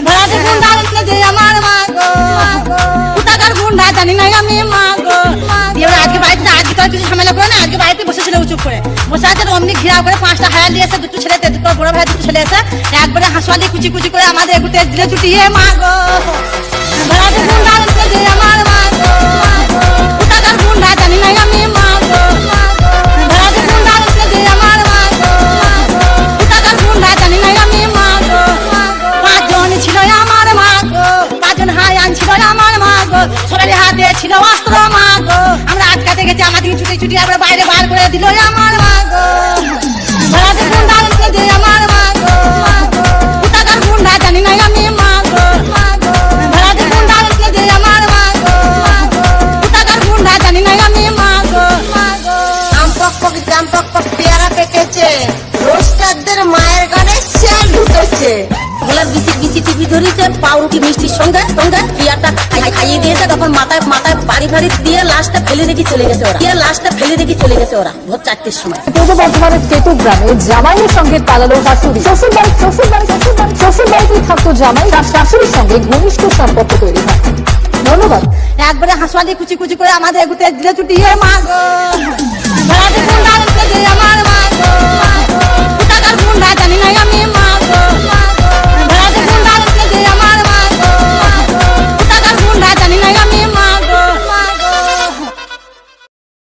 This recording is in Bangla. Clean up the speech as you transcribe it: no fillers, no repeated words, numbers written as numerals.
ভাড়াটে গুন্ডা যে আমার মা গো, কোথাকার গুন্ডা জানি না আমি মা গো। এবার আজকে বাড়িতে আজকে তো কিছু ঝামেলা করে না, আজকে বাড়িতে বসেছিল উঁচু করে বসে আছে, অমনি ঘিরাও করে 5টা হায়ার নিয়ে এসে, দুটো ছেলে, দুটো বড় ভাই, দুটো ছেলে এসে একবারে হাঁসুয়ালি কুচি কুচি করে আমাদের এগুতে দিলে ছুটিয়ে মা গো। ভাড়াটে গুন্ডা যে আমার মা গো, কোথাকার গুন্ডা জানি না আমি মা গো। ভাড়াটে গুন্ডা যে আমার মা গো, কোথাকার গুন্ডা জানি না আমি মা গো। 5 জন ছিল আমার মা গো, 5 জন হায়ান ছিল আমার মা গো, সবাই হাতে ছিল অস্ত্র মা গো। আমরা আটকাতে গেছি, আমাদেরকে ছুটি ছুটি আমরা বাইরে বার করে দিল আমার মা গো। ভাড়াটে গুন্ডা যে আমার মা গো, কোথাকার গুন্ডা জানি না আমি মা গো। ভাড়াটে গুন্ডা যে আমার মা গো, কোথাকার গুন্ডা জানি না আমি মা গো। আম পক পক জাম পক পক পেয়ারা পেকেছে, রোস্টারদের মায়ের গানে চাল ঢুকেছে। গলার বিসি বিসি টিভি ধরেছে, পাউরুটি মিষ্টির সঙ্গে সঙ্গে পিয়াটা খাইয়ে দিয়েছে, তখন মাথায় মাথায় বাড়ি বাড়ি দিয়ে লাশটা ফেলে রেখে চলে গেছে ওরা, লাশটা ফেলে রেখে চলে গেছে ওরা ভোর 4টের সময়। পূর্ব বর্ধমানের তেতু গ্রামে জামাইয়ের সঙ্গে পালালো শাশুড়ি। শ্বশুরবাড়িতে থাকতো জামাই, তার শাশুড়ির সঙ্গে ঘনিষ্ঠ সম্পর্ক তৈরি হয়। ধন্যবাদ। একবারে হাঁসুয়ালি কুচি কুচি করে আমাদের এগুতে দিলে ছুটিয়ে মা গো। ভাড়াটে গুন্ডা যে আমার মা গো।